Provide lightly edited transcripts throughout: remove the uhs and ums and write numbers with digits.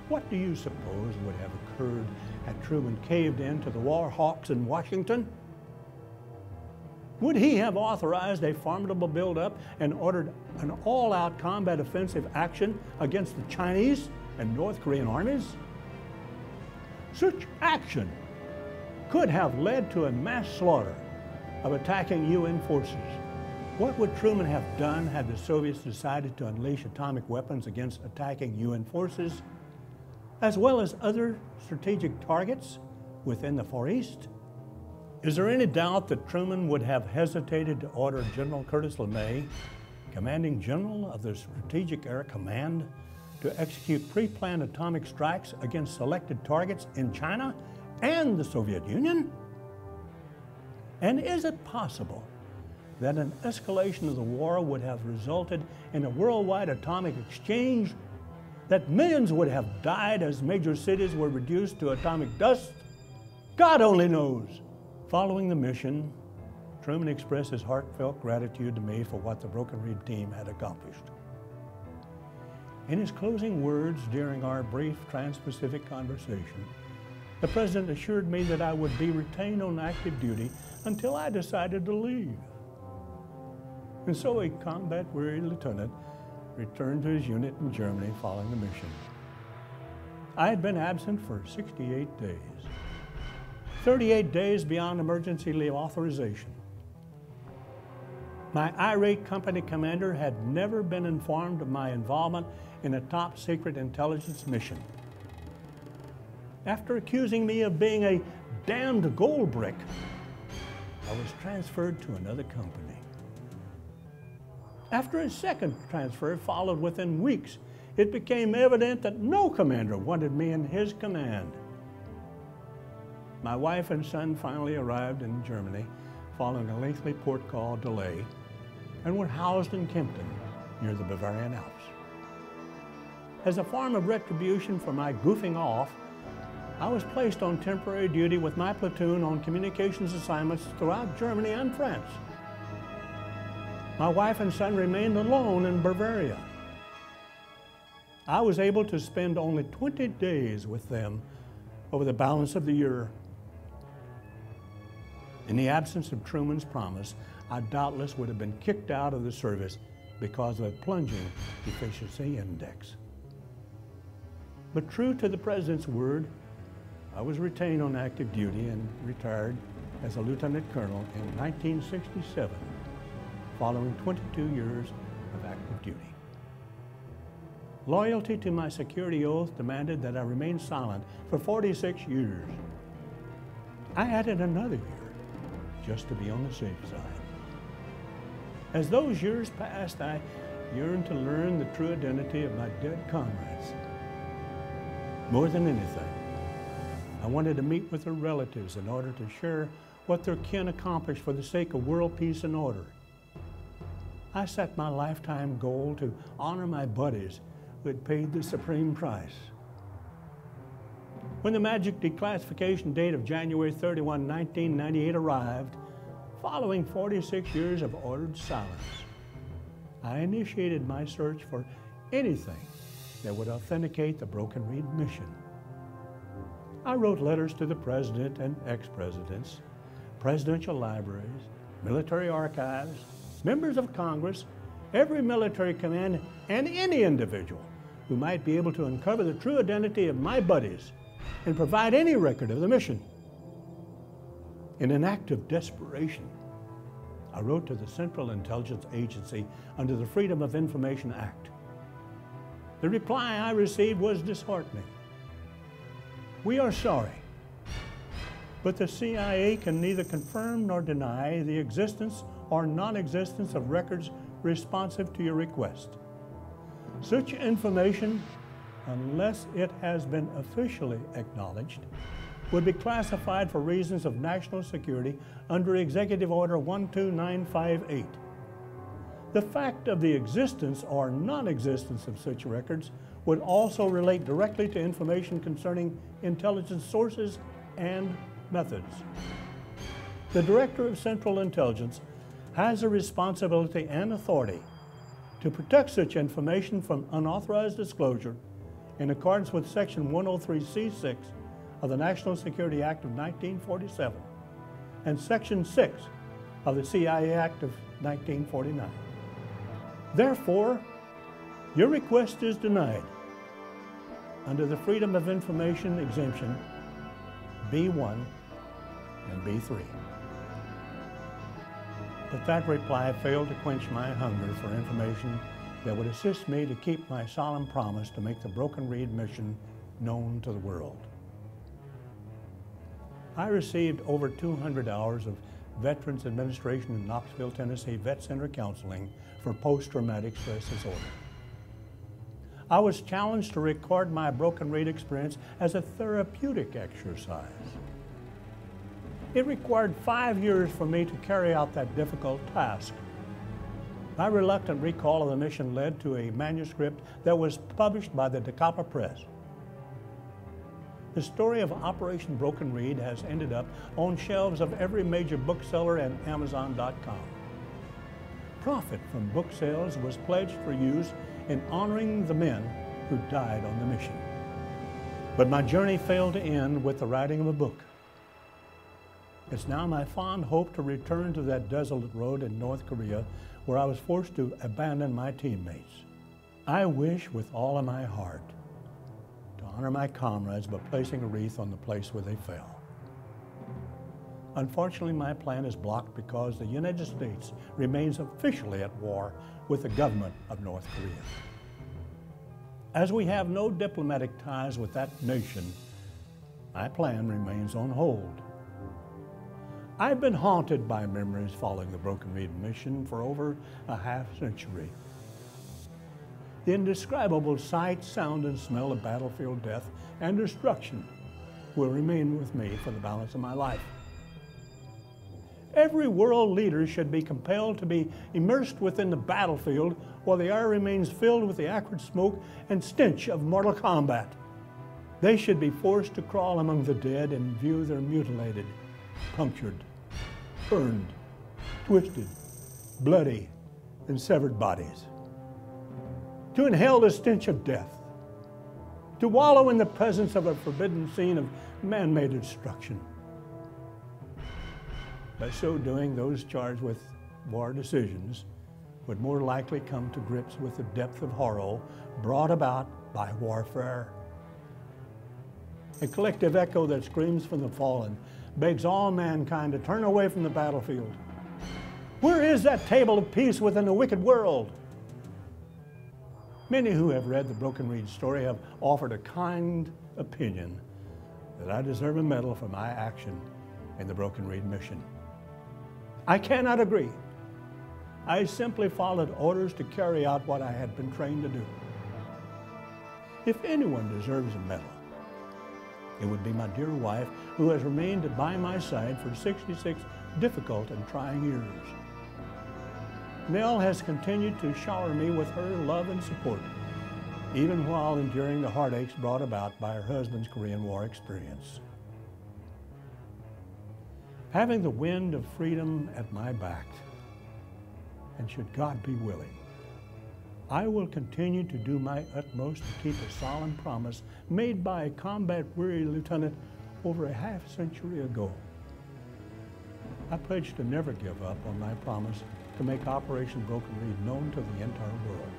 What do you suppose would have occurred had Truman caved in to the war hawks in Washington? Would he have authorized a formidable buildup and ordered an all-out combat offensive action against the Chinese and North Korean armies? Such action could have led to a mass slaughter of attacking UN forces. What would Truman have done had the Soviets decided to unleash atomic weapons against attacking UN forces, as well as other strategic targets within the Far East? Is there any doubt that Truman would have hesitated to order General Curtis LeMay, commanding general of the Strategic Air Command, to execute pre-planned atomic strikes against selected targets in China and the Soviet Union? And is it possible that an escalation of the war would have resulted in a worldwide atomic exchange, that millions would have died as major cities were reduced to atomic dust? God only knows. Following the mission, Truman expressed his heartfelt gratitude to me for what the Broken Reed team had accomplished. In his closing words during our brief Trans-Pacific conversation, the President assured me that I would be retained on active duty until I decided to leave. And so a combat-weary lieutenant returned to his unit in Germany following the mission. I had been absent for 68 days, 38 days beyond emergency leave authorization. My irate company commander had never been informed of my involvement in a top-secret intelligence mission. After accusing me of being a damned gold brick, I was transferred to another company. After a second transfer followed within weeks, it became evident that no commander wanted me in his command. My wife and son finally arrived in Germany following a lengthy port call delay and were housed in Kempten near the Bavarian Alps. As a form of retribution for my goofing off, I was placed on temporary duty with my platoon on communications assignments throughout Germany and France. My wife and son remained alone in Bavaria. I was able to spend only 20 days with them over the balance of the year. In the absence of Truman's promise, I doubtless would have been kicked out of the service because of a plunging efficiency index. But true to the President's word, I was retained on active duty and retired as a lieutenant colonel in 1967, following 22 years of active duty. Loyalty to my security oath demanded that I remain silent for 46 years. I added another year just to be on the safe side. As those years passed, I yearned to learn the true identity of my dead comrades. More than anything, I wanted to meet with their relatives in order to share what their kin accomplished for the sake of world peace and order. I set my lifetime goal to honor my buddies who had paid the supreme price. When the magic declassification date of January 31, 1998 arrived, following 46 years of ordered silence, I initiated my search for anything that would authenticate the Broken Reed mission. I wrote letters to the President and ex-presidents, presidential libraries, military archives, members of Congress, every military command, and any individual who might be able to uncover the true identity of my buddies and provide any record of the mission. In an act of desperation, I wrote to the Central Intelligence Agency under the Freedom of Information Act. The reply I received was disheartening. We are sorry, but the CIA can neither confirm nor deny the existence or non-existence of records responsive to your request. Such information, unless it has been officially acknowledged, would be classified for reasons of national security under Executive Order 12958. The fact of the existence or non-existence of such records would also relate directly to information concerning intelligence sources and methods. The Director of Central Intelligence has a responsibility and authority to protect such information from unauthorized disclosure in accordance with Section 103C6 of the National Security Act of 1947 and Section 6 of the CIA Act of 1949. Therefore, your request is denied under the Freedom of Information exemption B1 and B3. But that reply failed to quench my hunger for information that would assist me to keep my solemn promise to make the Broken Reed mission known to the world. I received over 200 hours of Veterans Administration in Knoxville, Tennessee Vet Center counseling for post-traumatic stress disorder. I was challenged to record my Broken Reed experience as a therapeutic exercise. It required 5 years for me to carry out that difficult task. My reluctant recall of the mission led to a manuscript that was published by the DeCapa Press. The story of Operation Broken Reed has ended up on shelves of every major bookseller and Amazon.com. Profit from book sales was pledged for use in honoring the men who died on the mission. But my journey failed to end with the writing of a book. It's now my fond hope to return to that desolate road in North Korea where I was forced to abandon my teammates. I wish with all of my heart to honor my comrades by placing a wreath on the place where they fell. Unfortunately, my plan is blocked because the United States remains officially at war with the government of North Korea. As we have no diplomatic ties with that nation, my plan remains on hold. I've been haunted by memories following the Broken Reed mission for over a half-century. The indescribable sight, sound, and smell of battlefield death and destruction will remain with me for the balance of my life. Every world leader should be compelled to be immersed within the battlefield while the air remains filled with the acrid smoke and stench of mortal combat. They should be forced to crawl among the dead and view their mutilated, punctured, burned, twisted, bloody, and severed bodies. To inhale the stench of death. To wallow in the presence of a forbidden scene of man-made destruction. By so doing, those charged with war decisions would more likely come to grips with the depth of horror brought about by warfare. A collective echo that screams from the fallen begs all mankind to turn away from the battlefield. Where is that table of peace within the wicked world? Many who have read the Broken Reed story have offered a kind opinion that I deserve a medal for my action in the Broken Reed mission. I cannot agree. I simply followed orders to carry out what I had been trained to do. If anyone deserves a medal, it would be my dear wife who has remained by my side for 66 difficult and trying years. Nell has continued to shower me with her love and support, even while enduring the heartaches brought about by her husband's Korean War experience. Having the wind of freedom at my back, and should God be willing, I will continue to do my utmost to keep a solemn promise made by a combat-weary lieutenant over a half-century ago. I pledge to never give up on my promise to make Operation Broken Reed known to the entire world.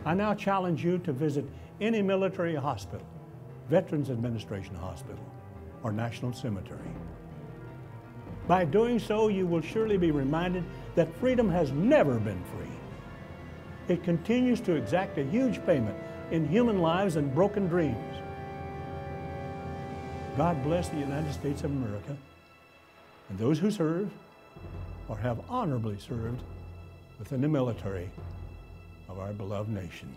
I now challenge you to visit any military hospital, Veterans Administration hospital, or national cemetery. By doing so, you will surely be reminded that freedom has never been free. It continues to exact a huge payment in human lives and broken dreams. God bless the United States of America and those who serve or have honorably served within the military of our beloved nation.